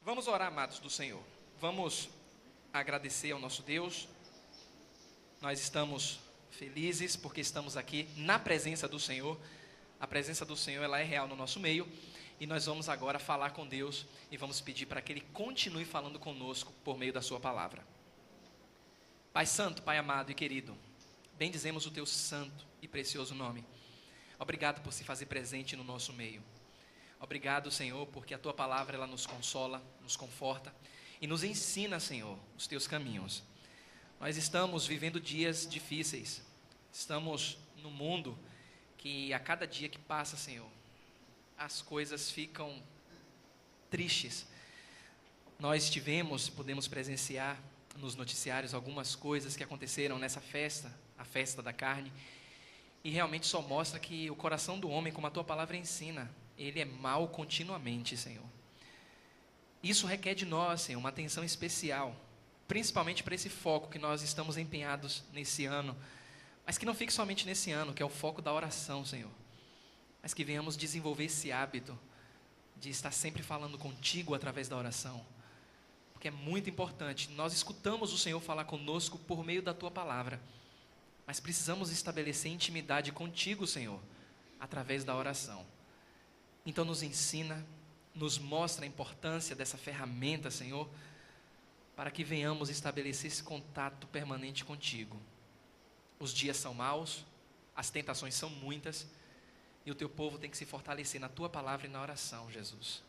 Vamos orar, amados do Senhor. Vamos agradecer ao nosso Deus. Nós estamos felizes porque estamos aqui na presença do Senhor. A presença do Senhor, ela é real no nosso meio. E nós vamos agora falar com Deus e vamos pedir para que Ele continue falando conosco por meio da sua palavra. Pai Santo, Pai amado e querido, bendizemos o Teu santo e precioso nome. Obrigado por se fazer presente no nosso meio. Obrigado, Senhor, porque a Tua palavra ela nos consola, nos conforta e nos ensina, Senhor, os Teus caminhos. Nós estamos vivendo dias difíceis. Estamos num mundo que a cada dia que passa, Senhor, as coisas ficam tristes. Nós podemos presenciar nos noticiários algumas coisas que aconteceram nessa festa, a festa da carne, e realmente só mostra que o coração do homem, como a Tua palavra ensina, ele é mau continuamente, Senhor. Isso requer de nós, Senhor, uma atenção especial, principalmente para esse foco que nós estamos empenhados nesse ano, mas que não fique somente nesse ano, que é o foco da oração, Senhor, mas que venhamos desenvolver esse hábito de estar sempre falando contigo através da oração, porque é muito importante. Nós escutamos o Senhor falar conosco por meio da Tua palavra, mas precisamos estabelecer intimidade contigo, Senhor, através da oração. Então nos ensina, nos mostra a importância dessa ferramenta, Senhor, para que venhamos estabelecer esse contato permanente contigo. Os dias são maus, as tentações são muitas, e o Teu povo tem que se fortalecer na Tua palavra e na oração, Jesus.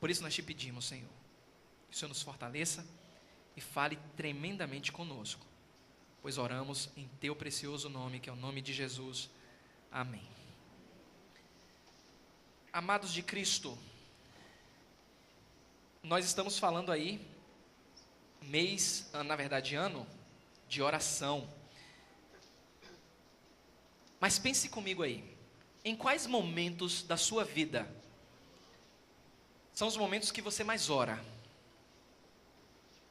Por isso nós Te pedimos, Senhor, que o Senhor nos fortaleça e fale tremendamente conosco, pois oramos em Teu precioso nome, que é o nome de Jesus. Amém. Amados de Cristo, nós estamos falando aí, ano de oração. Mas pense comigo aí, em quais momentos da sua vida são os momentos que você mais ora?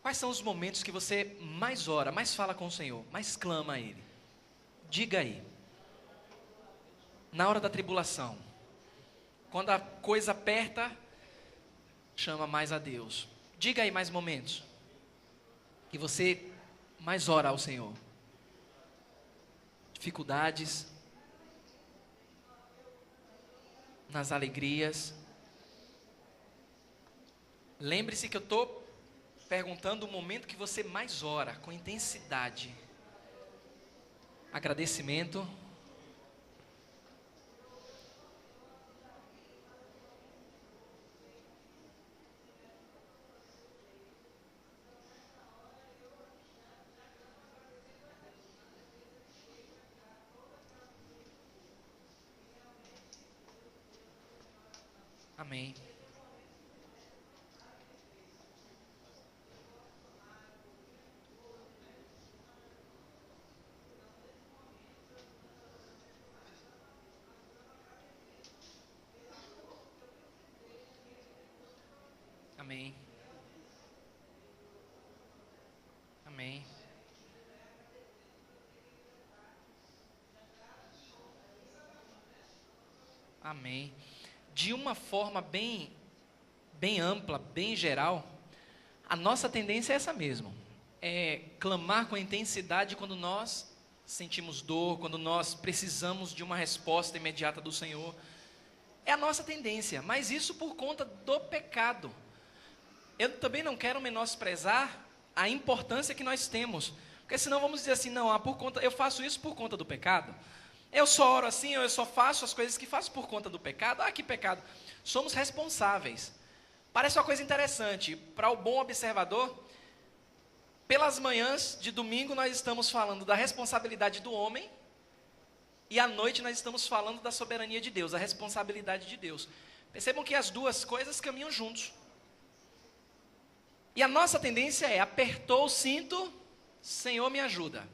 Quais são os momentos que você mais ora, mais fala com o Senhor, mais clama a Ele? Diga aí. Na hora da tribulação, quando a coisa aperta, chama mais a Deus. Diga aí mais momentos que você mais ora ao Senhor. Dificuldades, nas alegrias. Lembre-se que eu estou perguntando o momento que você mais ora, com intensidade. Agradecimento. Amém. Amém. Amém. Amém. De uma forma bem ampla, bem geral, a nossa tendência é essa mesmo. É clamar com intensidade quando nós sentimos dor, quando nós precisamos de uma resposta imediata do Senhor. É a nossa tendência, mas isso por conta do pecado. Eu também não quero menosprezar a importância que nós temos, porque senão vamos dizer assim, não, eu faço isso por conta do pecado. Eu só oro assim, ou eu só faço as coisas que faço por conta do pecado. Ah, que pecado. Somos responsáveis. Parece uma coisa interessante. Para o bom observador, pelas manhãs de domingo nós estamos falando da responsabilidade do homem, e à noite nós estamos falando da soberania de Deus, a responsabilidade de Deus. Percebam que as duas coisas caminham juntos. E a nossa tendência é, apertou o cinto, Senhor me ajuda.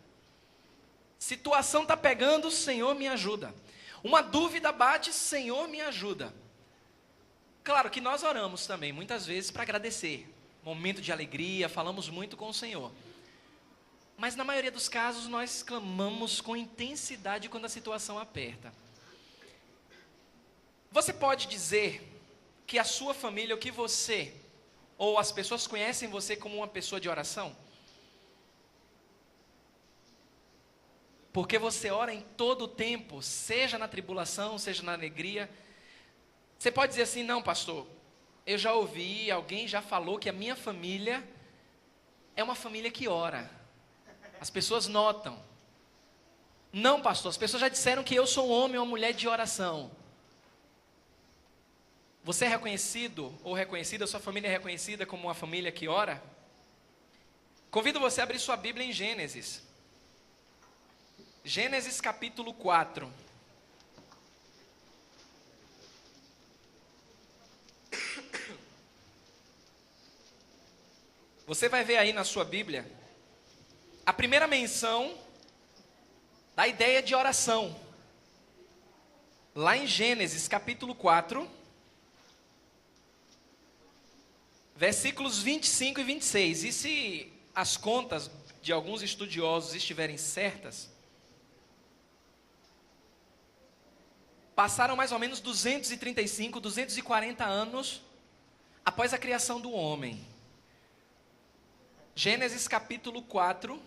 Situação está pegando, Senhor me ajuda. Uma dúvida bate, Senhor me ajuda. Claro que nós oramos também, muitas vezes, para agradecer. Momento de alegria, falamos muito com o Senhor. Mas na maioria dos casos, nós clamamos com intensidade quando a situação aperta. Você pode dizer que a sua família, o que você ou as pessoas conhecem você como uma pessoa de oração? Porque você ora em todo o tempo, seja na tribulação, seja na alegria. Você pode dizer assim, não, pastor, eu já ouvi, alguém já falou que a minha família é uma família que ora. As pessoas notam. Não, pastor, as pessoas já disseram que eu sou um homem ou uma mulher de oração. Você é reconhecido ou reconhecida, sua família é reconhecida como uma família que ora? Convido você a abrir sua Bíblia em Gênesis. Gênesis capítulo 4. Você vai ver aí na sua Bíblia a primeira menção da ideia de oração. Lá em Gênesis capítulo 4, versículos 25 e 26. E se as contas de alguns estudiosos estiverem certas, passaram mais ou menos 235, 240 anos após a criação do homem. Gênesis capítulo 4,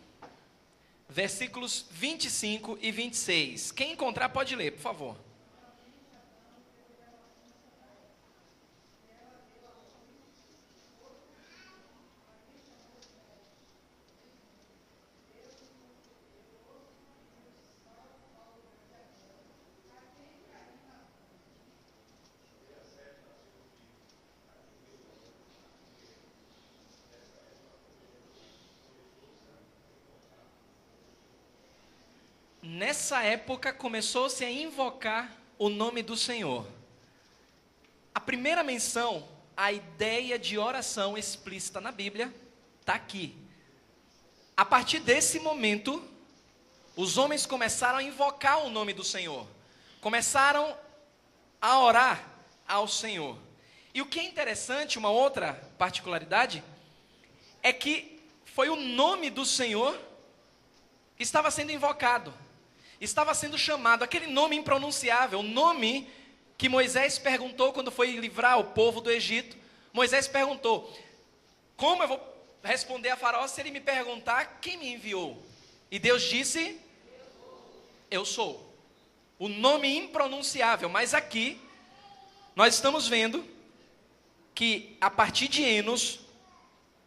versículos 25 e 26. Quem encontrar pode ler, por favor. Nessa época começou-se a invocar o nome do Senhor. A primeira menção, a ideia de oração explícita na Bíblia, está aqui. A partir desse momento, os homens começaram a invocar o nome do Senhor. Começaram a orar ao Senhor. E o que é interessante, uma outra particularidade, é que foi o nome do Senhor que estava sendo invocado. Estava sendo chamado, aquele nome impronunciável, o nome que Moisés perguntou quando foi livrar o povo do Egito. Moisés perguntou, como eu vou responder a Faraó se ele me perguntar quem me enviou? E Deus disse, eu sou. O nome impronunciável, mas aqui nós estamos vendo que a partir de Enos,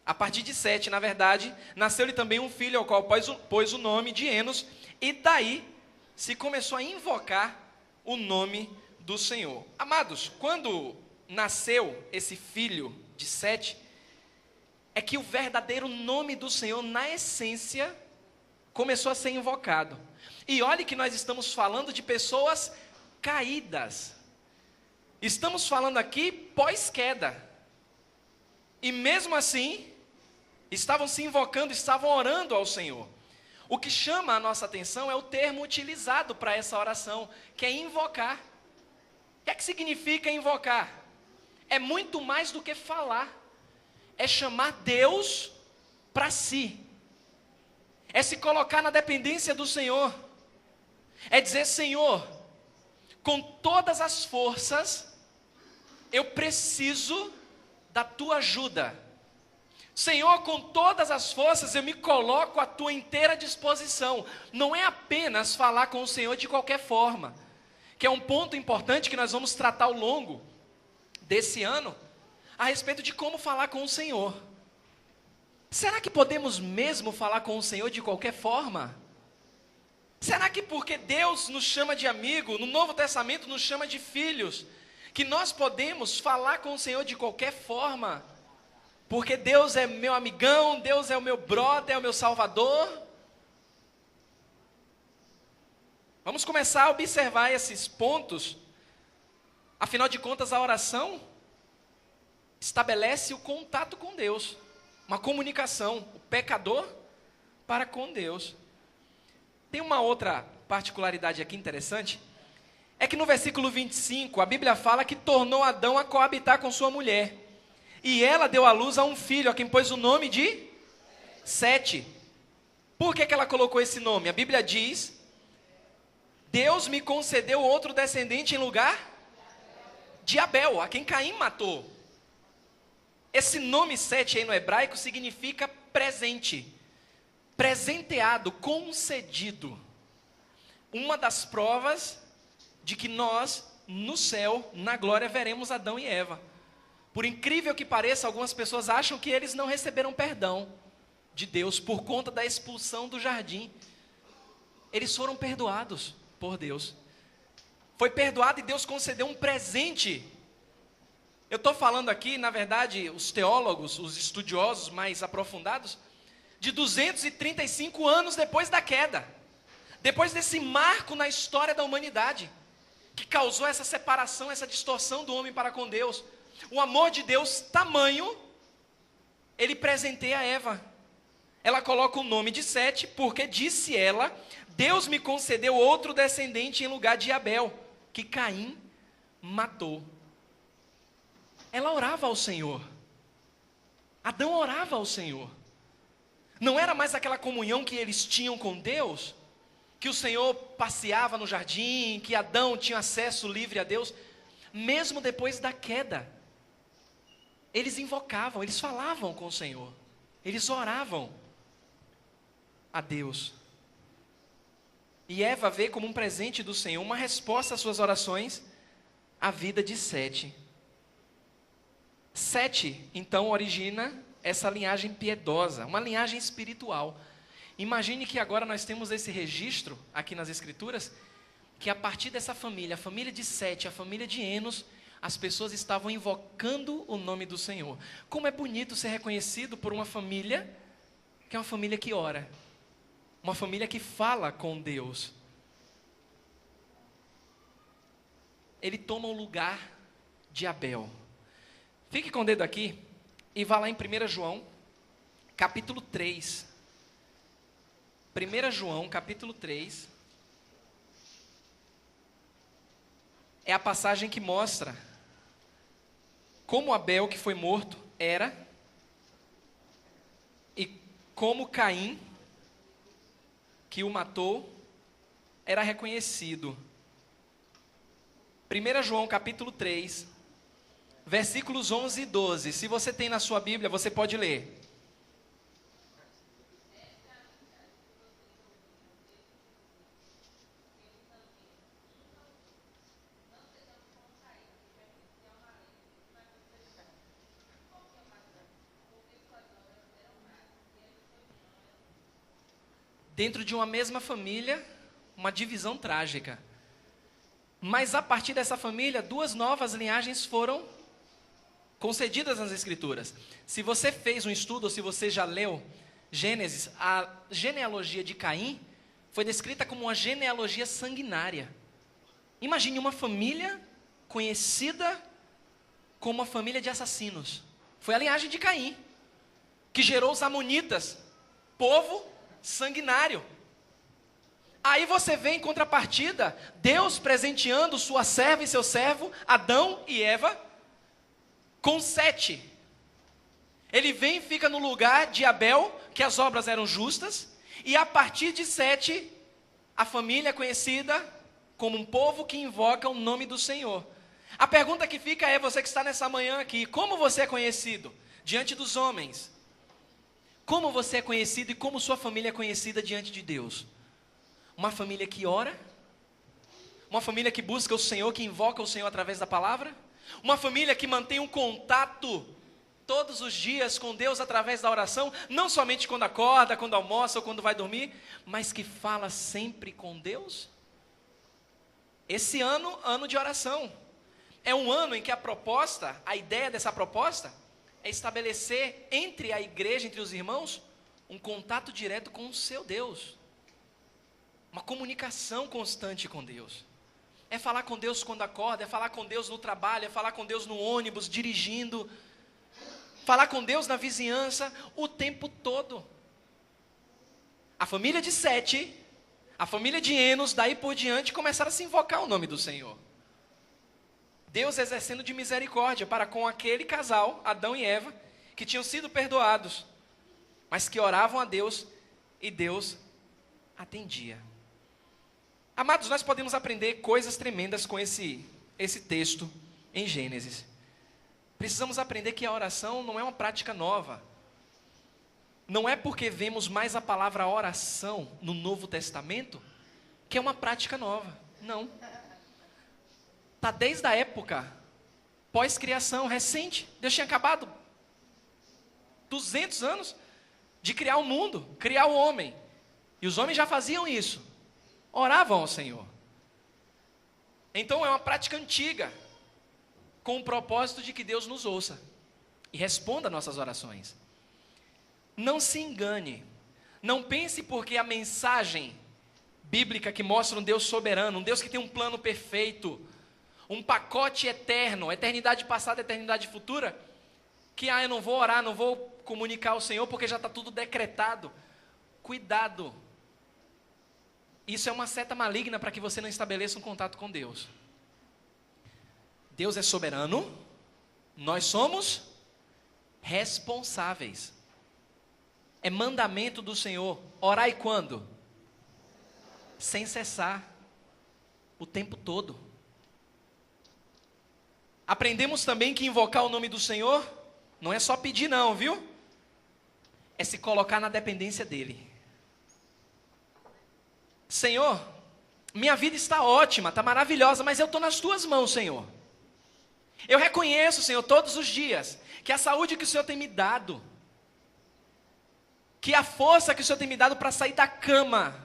a partir de Sete, na verdade, nasceu-lhe também um filho ao qual pôs o nome de Enos, e daí se começou a invocar o nome do Senhor. Amados, quando nasceu esse filho de Sete, é que o verdadeiro nome do Senhor, na essência, começou a ser invocado. E olhe que nós estamos falando de pessoas caídas. Estamos falando aqui pós-queda. E mesmo assim, estavam se invocando, estavam orando ao Senhor. O que chama a nossa atenção é o termo utilizado para essa oração, que é invocar. O que é que significa invocar? É muito mais do que falar. É chamar Deus para si. É se colocar na dependência do Senhor. É dizer, Senhor, com todas as forças, eu preciso da tua ajuda. Senhor, com todas as forças eu me coloco à tua inteira disposição. Não é apenas falar com o Senhor de qualquer forma, que é um ponto importante que nós vamos tratar ao longo desse ano, a respeito de como falar com o Senhor. Será que podemos mesmo falar com o Senhor de qualquer forma? Será que porque Deus nos chama de amigo, no Novo Testamento nos chama de filhos, que nós podemos falar com o Senhor de qualquer forma? Porque Deus é meu amigão, Deus é o meu brother, é o meu salvador. Vamos começar a observar esses pontos. Afinal de contas, a oração estabelece o contato com Deus, uma comunicação, o pecador para com Deus. Tem uma outra particularidade aqui interessante, é que no versículo 25, a Bíblia fala que tornou Adão a coabitar com sua mulher. E ela deu à luz a um filho, a quem pôs o nome de Sete. Por que ela colocou esse nome? A Bíblia diz, Deus me concedeu outro descendente em lugar de Abel, a quem Caim matou. Esse nome Sete aí no hebraico significa presente, presenteado, concedido. Uma das provas de que nós, no céu, na glória, veremos Adão e Eva. Por incrível que pareça, algumas pessoas acham que eles não receberam perdão de Deus por conta da expulsão do jardim. Eles foram perdoados por Deus. Foi perdoado e Deus concedeu um presente. Eu estou falando aqui, na verdade, os teólogos, os estudiosos mais aprofundados, de 235 anos depois da queda. Depois desse marco na história da humanidade, que causou essa separação, essa distorção do homem para com Deus. O amor de Deus, tamanho, ele presenteia a Eva. Ela coloca o nome de Sete, porque disse ela, Deus me concedeu outro descendente em lugar de Abel, que Caim matou. Ela orava ao Senhor. Adão orava ao Senhor. Não era mais aquela comunhão que eles tinham com Deus, que o Senhor passeava no jardim, que Adão tinha acesso livre a Deus. Mesmo depois da queda, eles invocavam, eles falavam com o Senhor, eles oravam a Deus. E Eva vê como um presente do Senhor, uma resposta às suas orações, a vida de Sete. Sete, então, origina essa linhagem piedosa, uma linhagem espiritual. Imagine que agora nós temos esse registro aqui nas Escrituras, que a partir dessa família, a família de Sete, a família de Enos, as pessoas estavam invocando o nome do Senhor. Como é bonito ser reconhecido por uma família, que é uma família que ora, uma família que fala com Deus. Ele toma o lugar de Abel. Fique com o dedo aqui e vá lá em 1 João, capítulo 3. 1 João, capítulo 3, é a passagem que mostra como Abel, que foi morto, era, e como Caim, que o matou, era reconhecido. 1 João, capítulo 3, versículos 11 e 12. Se você tem na sua Bíblia, você pode ler. Dentro de uma mesma família, uma divisão trágica. Mas a partir dessa família, duas novas linhagens foram concedidas nas Escrituras. Se você fez um estudo, ou se você já leu Gênesis, a genealogia de Caim foi descrita como uma genealogia sanguinária. Imagine uma família conhecida como uma família de assassinos. Foi a linhagem de Caim, que gerou os amonitas, povo sanguinário. Aí você vê em contrapartida, Deus presenteando sua serva e seu servo, Adão e Eva, com Sete. Ele vem e fica no lugar de Abel, que as obras eram justas, e a partir de Sete, a família é conhecida como um povo que invoca o nome do Senhor. A pergunta que fica é, você que está nessa manhã aqui, como você é conhecido diante dos homens? Como você é conhecido e como sua família é conhecida diante de Deus? Uma família que ora? Uma família que busca o Senhor, que invoca o Senhor através da palavra? Uma família que mantém um contato todos os dias com Deus através da oração, não somente quando acorda, quando almoça ou quando vai dormir, mas que fala sempre com Deus? Esse ano, ano de oração. É um ano em que a proposta, a ideia dessa proposta, é estabelecer entre a igreja, entre os irmãos, um contato direto com o seu Deus. Uma comunicação constante com Deus. É falar com Deus quando acorda, é falar com Deus no trabalho, é falar com Deus no ônibus, dirigindo. Falar com Deus na vizinhança, o tempo todo. A família de Sete, a família de Enos, daí por diante, começaram a se invocar o nome do Senhor. Deus exercendo de misericórdia para com aquele casal, Adão e Eva, que tinham sido perdoados, mas que oravam a Deus e Deus atendia. Amados, nós podemos aprender coisas tremendas com esse texto em Gênesis. Precisamos aprender que a oração não é uma prática nova. Não é porque vemos mais a palavra oração no Novo Testamento que é uma prática nova. Não. Está desde a época pós-criação, recente. Deus tinha acabado 200 anos de criar o mundo, criar o homem. E os homens já faziam isso. Oravam ao Senhor. Então é uma prática antiga, com o propósito de que Deus nos ouça e responda nossas orações. Não se engane. Não pense porque a mensagem bíblica que mostra um Deus soberano, um Deus que tem um plano perfeito, um pacote eterno, eternidade passada, eternidade futura, que eu não vou orar, não vou comunicar ao Senhor porque já está tudo decretado. Cuidado. Isso é uma seta maligna para que você não estabeleça um contato com Deus. Deus é soberano, nós somos responsáveis. É mandamento do Senhor. Orai quando? Sem cessar. O tempo todo. Aprendemos também que invocar o nome do Senhor não é só pedir não, viu? É se colocar na dependência dEle. Senhor, minha vida está ótima, está maravilhosa, mas eu estou nas Tuas mãos, Senhor. Eu reconheço, Senhor, todos os dias, que a saúde que o Senhor tem me dado, que a força que o Senhor tem me dado para sair da cama,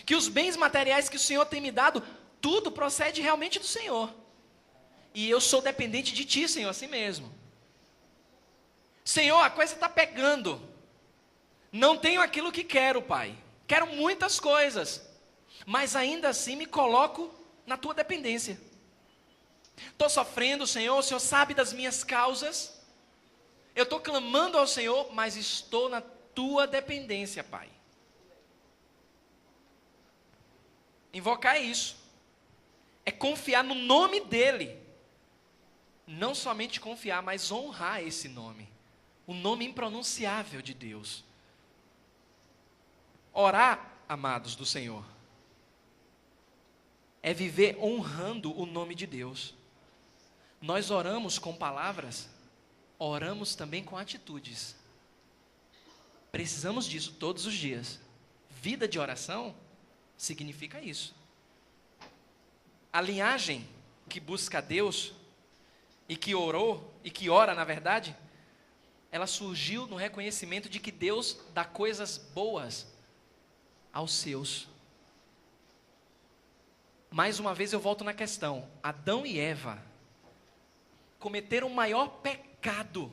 que os bens materiais que o Senhor tem me dado, tudo procede realmente do Senhor. E eu sou dependente de Ti, Senhor, assim mesmo. Senhor, a coisa está pegando. Não tenho aquilo que quero, Pai. Quero muitas coisas, mas ainda assim me coloco na Tua dependência. Estou sofrendo, Senhor, o Senhor sabe das minhas causas. Eu estou clamando ao Senhor, mas estou na Tua dependência, Pai. Invocar é isso. É confiar no nome dEle. Não somente confiar, mas honrar esse nome. O nome impronunciável de Deus. Orar, amados do Senhor, é viver honrando o nome de Deus. Nós oramos com palavras, oramos também com atitudes. Precisamos disso todos os dias. Vida de oração significa isso. A linhagem que busca a Deus e que orou, e que ora na verdade, ela surgiu no reconhecimento de que Deus dá coisas boas aos seus. Mais uma vez eu volto na questão. Adão e Eva cometeram o maior pecado,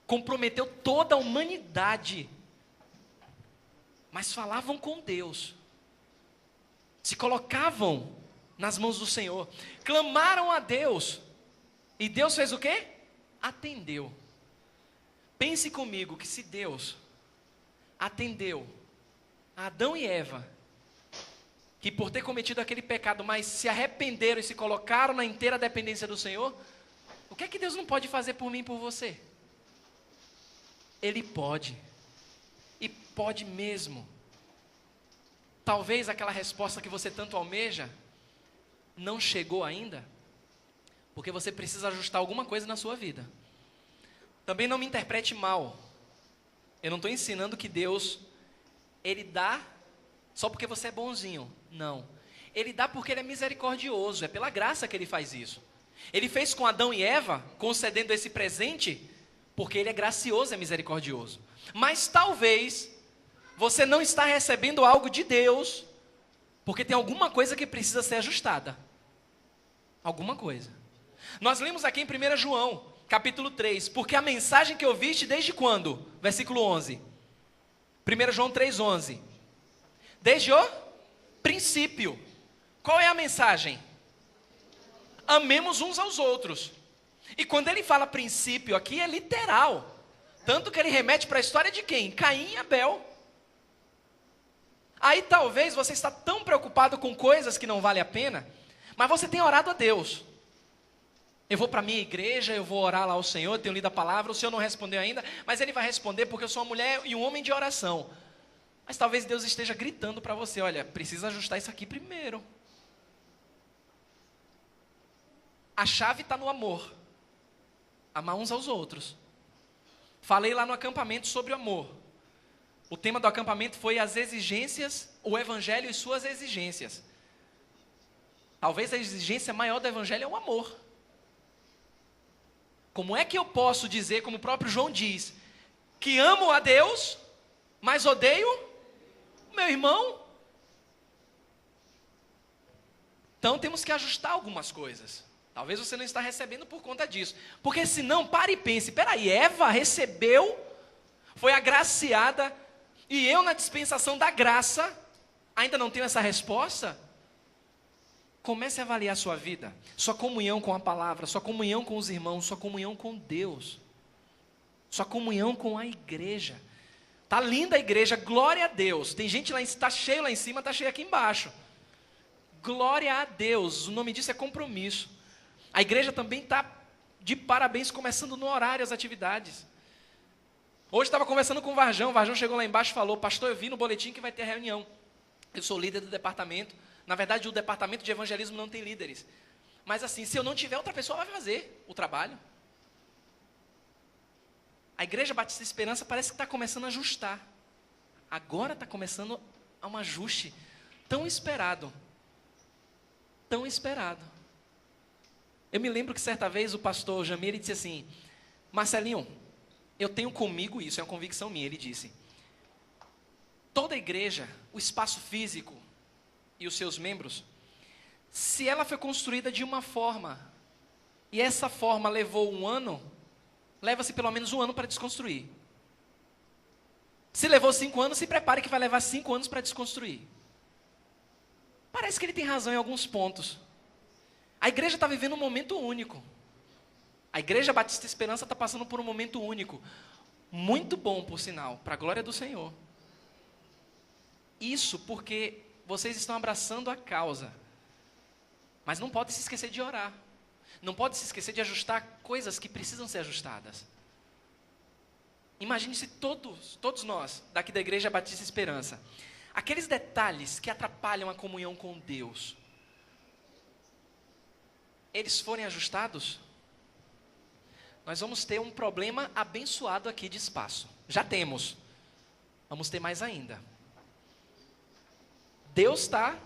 comprometeu toda a humanidade, mas falavam com Deus, se colocavam nas mãos do Senhor, clamaram a Deus, e Deus fez o quê? Atendeu. Pense comigo que se Deus atendeu a Adão e Eva, que por ter cometido aquele pecado, mas se arrependeram e se colocaram na inteira dependência do Senhor, o que é que Deus não pode fazer por mim e por você? Ele pode, e pode mesmo. Talvez aquela resposta que você tanto almeja não chegou ainda, porque você precisa ajustar alguma coisa na sua vida. Também não me interprete mal. Eu não estou ensinando que Deus, Ele dá só porque você é bonzinho. Não. Ele dá porque Ele é misericordioso. É pela graça que Ele faz isso. Ele fez com Adão e Eva, concedendo esse presente, porque Ele é gracioso, é misericordioso. Mas talvez você não está recebendo algo de Deus, porque tem alguma coisa que precisa ser ajustada. Alguma coisa. Nós lemos aqui em 1 João, capítulo 3, porque a mensagem que ouviste desde quando? Versículo 11. 1 João 3,11. Desde o princípio. Qual é a mensagem? Amemos uns aos outros. E quando ele fala princípio aqui, é literal. Tanto que ele remete para a história de quem? Caim e Abel. Aí talvez você está tão preocupado com coisas que não vale a pena, mas você tem orado a Deus. Eu vou para a minha igreja, eu vou orar lá ao Senhor, eu tenho lido a palavra, o Senhor não respondeu ainda, mas Ele vai responder porque eu sou uma mulher e um homem de oração. Mas talvez Deus esteja gritando para você, olha, precisa ajustar isso aqui primeiro. A chave está no amor. Amar uns aos outros. Falei lá no acampamento sobre o amor. O tema do acampamento foi as exigências, o evangelho e suas exigências. Talvez a exigência maior do evangelho é o amor. Como é que eu posso dizer, como o próprio João diz, que amo a Deus, mas odeio o meu irmão? Então temos que ajustar algumas coisas. Talvez você não está recebendo por conta disso. Porque senão, pare e pense, peraí, Eva recebeu, foi agraciada, e eu na dispensação da graça, ainda não tenho essa resposta? Comece a avaliar a sua vida, sua comunhão com a palavra, sua comunhão com os irmãos, sua comunhão com Deus, sua comunhão com a igreja. Tá linda a igreja, glória a Deus. Tem gente lá, está cheio lá em cima, está cheio aqui embaixo. Glória a Deus, o nome disso é compromisso. A igreja também está de parabéns, começando no horário as atividades. Hoje estava conversando com o Varjão chegou lá embaixo e falou: pastor, eu vi no boletim que vai ter reunião. Eu sou líder do departamento. Na verdade, o departamento de evangelismo não tem líderes. Mas assim, se eu não tiver, outra pessoa vai fazer o trabalho. A Igreja Batista Esperança parece que está começando a ajustar. Agora está começando a um ajuste tão esperado. Tão esperado. Eu me lembro que certa vez o pastor Jamir, ele disse assim: Marcelinho, eu tenho comigo isso, é uma convicção minha. Ele disse: toda igreja, o espaço físico e os seus membros, se ela foi construída de uma forma, e essa forma levou um ano, leva-se pelo menos um ano para desconstruir. Se levou 5 anos, se prepare que vai levar 5 anos para desconstruir. Parece que ele tem razão em alguns pontos. A igreja está vivendo um momento único. A Igreja Batista Esperança está passando por um momento único. Muito bom, por sinal, para a glória do Senhor. Isso porque vocês estão abraçando a causa. Mas não pode se esquecer de orar. Não pode se esquecer de ajustar coisas que precisam ser ajustadas. Imagine se todos nós, daqui da Igreja Batista Esperança, aqueles detalhes que atrapalham a comunhão com Deus, eles forem ajustados, nós vamos ter um problema abençoado aqui de espaço. Já temos. Vamos ter mais ainda. Deus está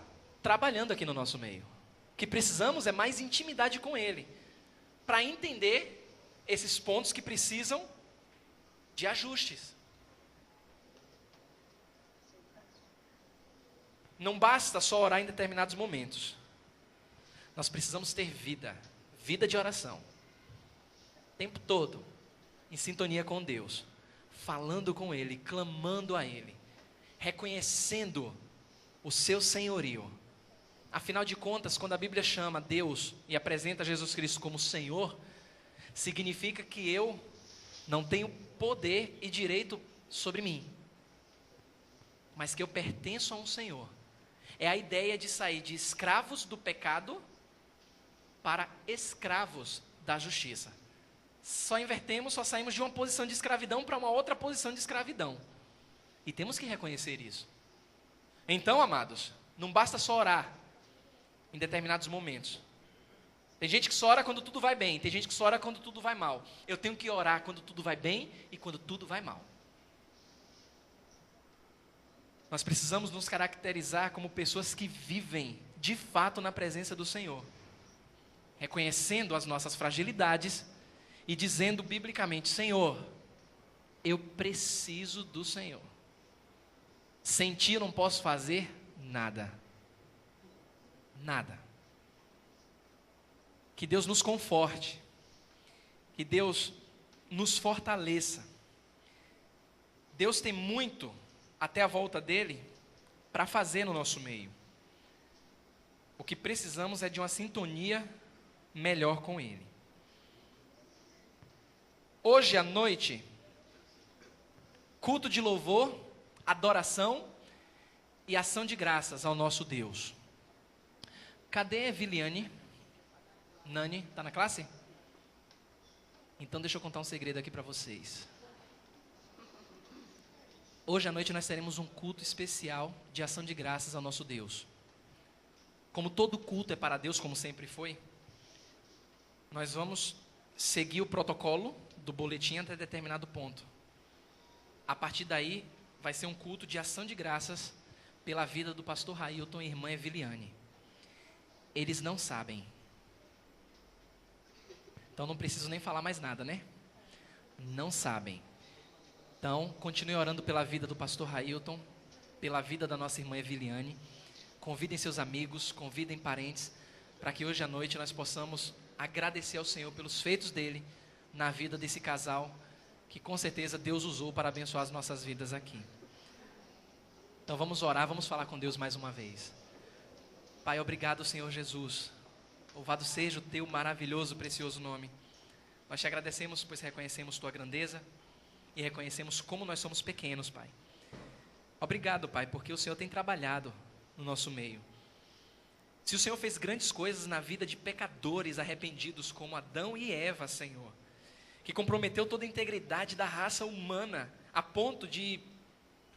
trabalhando aqui no nosso meio. O que precisamos é mais intimidade com Ele, para entender esses pontos que precisam de ajustes. Não basta só orar em determinados momentos. Nós precisamos ter vida de oração. O tempo todo, em sintonia com Deus, falando com Ele, clamando a Ele, reconhecendo o seu senhorio. Afinal de contas, quando a Bíblia chama Deus e apresenta Jesus Cristo como Senhor, significa que eu não tenho poder e direito sobre mim, mas que eu pertenço a um Senhor. É a ideia de sair de escravos do pecado para escravos da justiça. Só invertemos, só saímos de uma posição de escravidão para uma outra posição de escravidão. E temos que reconhecer isso. Então, amados, não basta só orar em determinados momentos. Tem gente que só ora quando tudo vai bem, tem gente que só ora quando tudo vai mal. Eu tenho que orar quando tudo vai bem e quando tudo vai mal. Nós precisamos nos caracterizar como pessoas que vivem de fato na presença do Senhor, reconhecendo as nossas fragilidades e dizendo biblicamente: Senhor, eu preciso do Senhor. Sem Ti eu não posso fazer nada. Nada. Que Deus nos conforte. Que Deus nos fortaleça. Deus tem muito até a volta dele para fazer no nosso meio. O que precisamos é de uma sintonia melhor com Ele. Hoje à noite, culto de louvor, adoração e ação de graças ao nosso Deus. Cadê Viliane? Nani, está na classe? Então deixa eu contar um segredo aqui para vocês. Hoje à noite nós teremos um culto especial de ação de graças ao nosso Deus. Como todo culto é para Deus, como sempre foi, nós vamos seguir o protocolo do boletim até determinado ponto. A partir daí, vai ser um culto de ação de graças pela vida do pastor Railton e irmã Eviliane. Eles não sabem. Então não preciso nem falar mais nada, né? Não sabem. Então, continue orando pela vida do pastor Railton, pela vida da nossa irmã Eviliane. Convidem seus amigos, convidem parentes, para que hoje à noite nós possamos agradecer ao Senhor pelos feitos dele na vida desse casal, que com certeza Deus usou para abençoar as nossas vidas aqui. Então vamos orar, vamos falar com Deus mais uma vez. Pai, obrigado, Senhor Jesus. Louvado seja o teu maravilhoso, precioso nome. Nós te agradecemos, pois reconhecemos tua grandeza e reconhecemos como nós somos pequenos, Pai. Obrigado, Pai, porque o Senhor tem trabalhado no nosso meio. Se o Senhor fez grandes coisas na vida de pecadores arrependidos como Adão e Eva, Senhor, que comprometeu toda a integridade da raça humana, a ponto de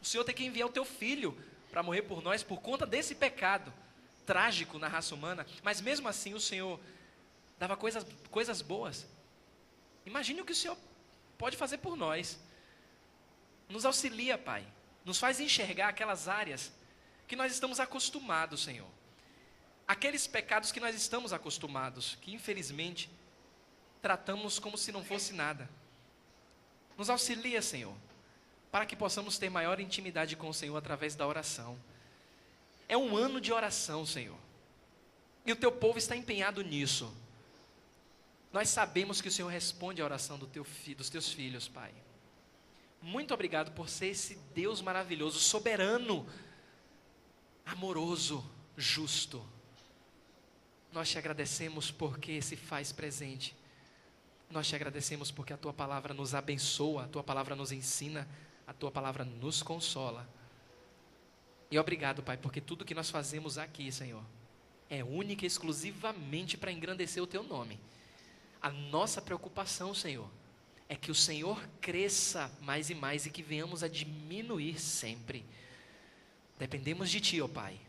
o Senhor ter que enviar o teu filho para morrer por nós por conta desse pecado trágico na raça humana, mas mesmo assim o Senhor dava coisas boas. Imagine o que o Senhor pode fazer por nós. Nos auxilia, Pai. Nos faz enxergar aquelas áreas que nós estamos acostumados, Senhor. Aqueles pecados que nós estamos acostumados, que infelizmente tratamos como se não fosse nada. Nos auxilia, Senhor, para que possamos ter maior intimidade com o Senhor através da oração. É um ano de oração, Senhor. E o teu povo está empenhado nisso. Nós sabemos que o Senhor responde à oração dos teus filhos, Pai. Muito obrigado por ser esse Deus maravilhoso, soberano, amoroso, justo. Nós te agradecemos porque se faz presente. Nós te agradecemos porque a tua palavra nos abençoa, a tua palavra nos ensina, a tua palavra nos consola. E obrigado, Pai, porque tudo que nós fazemos aqui, Senhor, é única e exclusivamente para engrandecer o teu nome. A nossa preocupação, Senhor, é que o Senhor cresça mais e mais e que venhamos a diminuir sempre. Dependemos de Ti, ó Pai.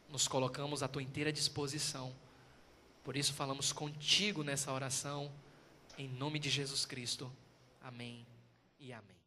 Nos colocamos à Tua inteira disposição. Por isso falamos contigo nessa oração, em nome de Jesus Cristo. Amém e amém.